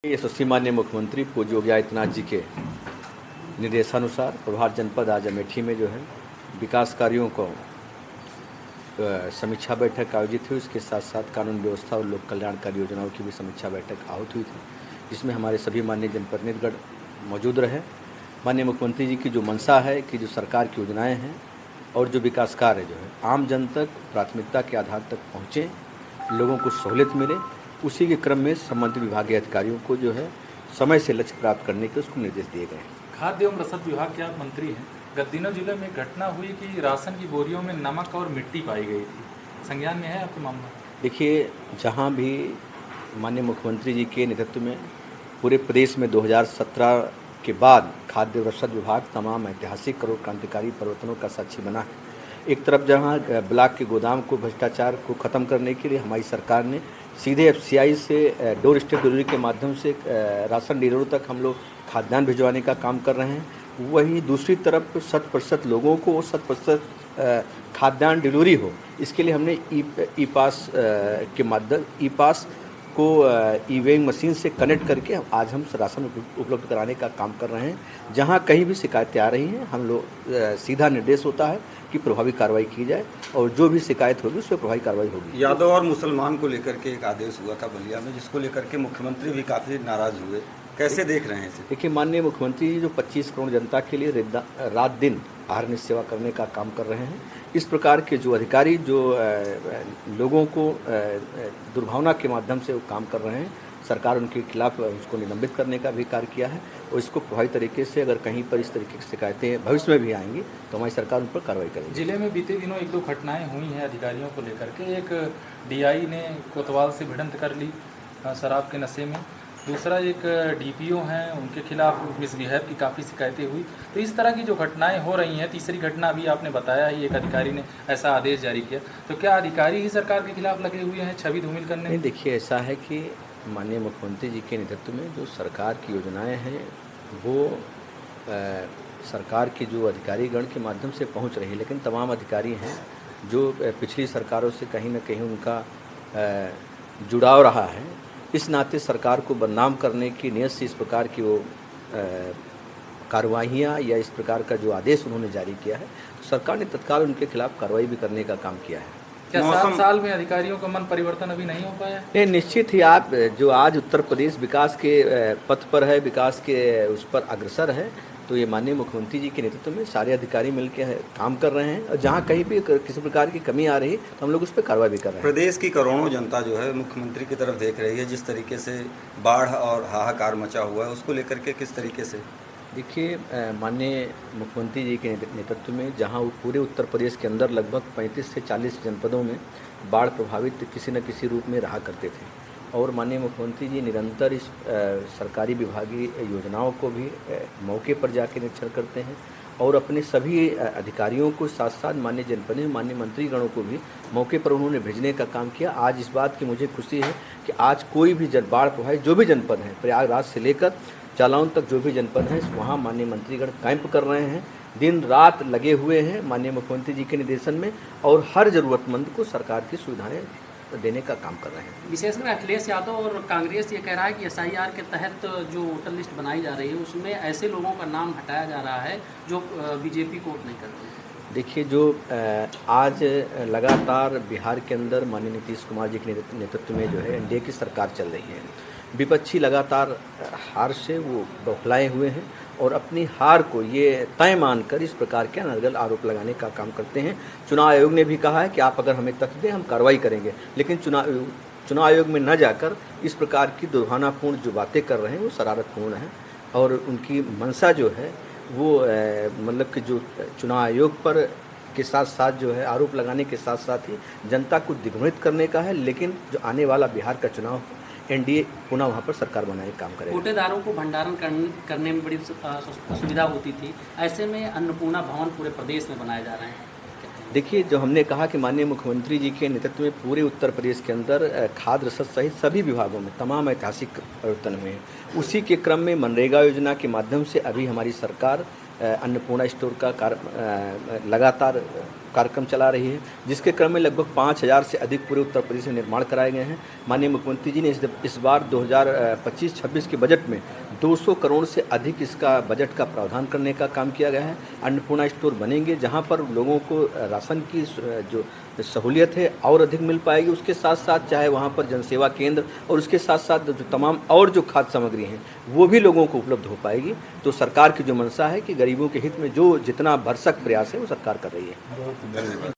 यशस्वी माननीय मुख्यमंत्री पूज्य योगी आदित्यनाथ जी के निर्देशानुसार प्रभार जनपद आज अमेठी में जो है विकास कार्यों को समीक्षा बैठक आयोजित हुई। इसके साथ साथ कानून व्यवस्था और लोक कल्याणकारी योजनाओं की भी समीक्षा बैठक आहूत हुई थी, जिसमें हमारे सभी माननीय जनप्रतिनिधिगण मौजूद रहे। माननीय मुख्यमंत्री जी की जो मंशा है कि जो सरकार की योजनाएँ हैं और जो विकास कार्य जो है आम जन तक प्राथमिकता के आधार तक पहुँचें, लोगों को सहूलियत मिले, उसी के क्रम में संबंधित विभागीय अधिकारियों को जो है समय से लक्ष्य प्राप्त करने के उसको निर्देश दिए गए हैं। खाद्य एवं रसद विभाग के आप मंत्री हैं। गत दिनों जिले में घटना हुई कि राशन की बोरियों में नमक और मिट्टी पाई गई थी, संज्ञान में है आपका मामला? देखिए, जहां भी माननीय मुख्यमंत्री जी के नेतृत्व में पूरे प्रदेश में 2017 के बाद खाद्य एवं रसद विभाग तमाम ऐतिहासिक और क्रांतिकारी परिवर्तनों का साक्षी बना है। एक तरफ जहां ब्लॉक के गोदाम को भ्रष्टाचार को ख़त्म करने के लिए हमारी सरकार ने सीधे एफसीआई से डोर स्टेप डिलीवरी के माध्यम से राशन डीलरों तक हम लोग खाद्यान्न भिजवाने का काम कर रहे हैं। वहीं दूसरी तरफ 100% लोगों को 100% खाद्यान्न डिलीवरी हो, इसके लिए हमने ई पास के माध्यम ई पास को ई वेइंग मशीन से कनेक्ट करके आज हम राशन उपलब्ध कराने का काम कर रहे हैं। जहां कहीं भी शिकायतें आ रही हैं, हम लोग सीधा निर्देश होता है कि प्रभावी कार्रवाई की जाए और जो भी शिकायत होगी उस पर प्रभावी कार्रवाई होगी। यादव और मुसलमान को लेकर के एक आदेश हुआ था बलिया में, जिसको लेकर के मुख्यमंत्री भी काफ़ी नाराज़ हुए, कैसे देख रहे हैं इसे? देखिए, माननीय मुख्यमंत्री जी जो 25 करोड़ जनता के लिए रात दिन आहार सेवा करने का काम कर रहे हैं, इस प्रकार के जो अधिकारी जो लोगों को दुर्भावना के माध्यम से वो काम कर रहे हैं, सरकार उनके खिलाफ उसको निलंबित करने का भी कार्य किया है और इसको प्रभावी तरीके से अगर कहीं पर इस तरीके की शिकायतें भविष्य में भी आएंगी तो हमारी सरकार उन पर कार्रवाई करेगी। जिले में बीते दिनों एक दो घटनाएं हुई हैं अधिकारियों को लेकर के। एक डीआई ने कोतवाल से भिड़ंत कर ली शराब के नशे में, दूसरा एक डीपीओ हैं, उनके खिलाफ मिसबिहेव की काफ़ी शिकायतें हुई। तो इस तरह की जो घटनाएं हो रही हैं, तीसरी घटना अभी आपने बताया ही, एक अधिकारी ने ऐसा आदेश जारी किया, तो क्या अधिकारी ही सरकार के खिलाफ लगे हुए हैं छवि धूमिल करने? नहीं, देखिए, ऐसा है कि माननीय मुख्यमंत्री जी के नेतृत्व में जो सरकार की योजनाएं हैं वो सरकार के जो अधिकारीगण के माध्यम से पहुंच रही है, लेकिन तमाम अधिकारी हैं जो पिछली सरकारों से कहीं ना कहीं उनका जुड़ाव रहा है। इस नाते सरकार को बदनाम करने की नीयत से इस प्रकार की वो कार्रवाइयाँ या इस प्रकार का जो आदेश उन्होंने जारी किया है, तो सरकार ने तत्काल उनके खिलाफ कार्रवाई भी करने का काम किया है। क्या 7 साल में अधिकारियों का मन परिवर्तन अभी नहीं हो पाया? नहीं, निश्चित ही आप जो आज उत्तर प्रदेश विकास के पथ पर है, विकास के उस पर अग्रसर है, तो ये माननीय मुख्यमंत्री जी के नेतृत्व में सारे अधिकारी मिलकर काम कर रहे हैं और जहाँ कहीं भी किसी प्रकार की कमी आ रही है तो हम लोग उस पर कार्रवाई भी कर रहे हैं। प्रदेश की करोड़ों जनता जो है मुख्यमंत्री की तरफ देख रही है, जिस तरीके से बाढ़ और हाहाकार मचा हुआ है, उसको लेकर के किस तरीके से? देखिए, माननीय मुख्यमंत्री जी के नेतृत्व में जहां पूरे उत्तर प्रदेश के अंदर लगभग 35 से 40 जनपदों में बाढ़ प्रभावित किसी न किसी रूप में रहा करते थे और माननीय मुख्यमंत्री जी निरंतर इस सरकारी विभागीय योजनाओं को भी मौके पर जाकर निरीक्षण करते हैं और अपने सभी अधिकारियों को साथ साथ माननीय जनपद माननीय मंत्रीगणों को भी मौके पर उन्होंने भेजने का काम किया। आज इस बात की मुझे खुशी है कि आज कोई भी बाढ़ प्रभावित जो भी जनपद हैं, प्रयागराज से लेकर जालौन तक जो भी जनपद हैं, वहाँ माननीय मंत्रीगण कैंप कर रहे हैं, दिन रात लगे हुए हैं माननीय मुख्यमंत्री जी के निर्देशन में और हर जरूरतमंद को सरकार की सुविधाएं देने का काम कर रहे हैं। विशेषकर अखिलेश यादव और कांग्रेस ये कह रहा है कि एसआईआर के तहत जो वोटर लिस्ट बनाई जा रही है उसमें ऐसे लोगों का नाम हटाया जा रहा है जो बीजेपी को वोट नहीं करते। देखिए, जो आज लगातार बिहार के अंदर माननीय नीतीश कुमार जी के नेतृत्व में जो है एनडीए की सरकार चल रही है, विपक्षी लगातार हार से वो बौखलाए हुए हैं और अपनी हार को ये तय मानकर इस प्रकार के अनर्गल आरोप लगाने का काम करते हैं। चुनाव आयोग ने भी कहा है कि आप अगर हमें तथ्य दें हम कार्रवाई करेंगे, लेकिन चुनाव आयोग में न जाकर इस प्रकार की दुर्भावनापूर्ण जो बातें कर रहे हैं वो शरारतपूर्ण है और उनकी मंशा जो है वो मतलब कि जो चुनाव आयोग पर के साथ साथ जो है आरोप लगाने के साथ साथ ही जनता को दिग्भ्रमित करने का है। लेकिन जो आने वाला बिहार का चुनाव एनडीए पुनः वहाँ पर सरकार बनाने का काम करेगा। कोटेदारों को भंडारण करने में बड़ी सुविधा होती थी, ऐसे में अन्नपूर्णा भवन पूरे प्रदेश में बनाए जा रहे हैं। देखिए, जो हमने कहा कि माननीय मुख्यमंत्री जी के नेतृत्व में पूरे उत्तर प्रदेश के अंदर खाद्य रसद सहित सभी विभागों में तमाम ऐतिहासिक परिवर्तन हुए हैं। उसी के क्रम में मनरेगा योजना के माध्यम से अभी हमारी सरकार अन्नपूर्णा स्टोर का कार्य लगातार कार्यक्रम चला रही है, जिसके क्रम में लगभग 5,000 से अधिक पूरे उत्तर प्रदेश में निर्माण कराए गए हैं। माननीय मुख्यमंत्री जी ने इस बार 2025-26 के बजट में 200 करोड़ से अधिक इसका बजट का प्रावधान करने का काम किया गया है। अन्नपूर्णा स्टोर बनेंगे जहां पर लोगों को राशन की जो सहूलियत है और अधिक मिल पाएगी। उसके साथ साथ चाहे वहां पर जनसेवा केंद्र और उसके साथ साथ जो तमाम और जो खाद्य सामग्री हैं वो भी लोगों को उपलब्ध हो पाएगी। तो सरकार की जो मंशा है कि गरीबों के हित में जो जितना भरसक प्रयास है वो सरकार कर रही है।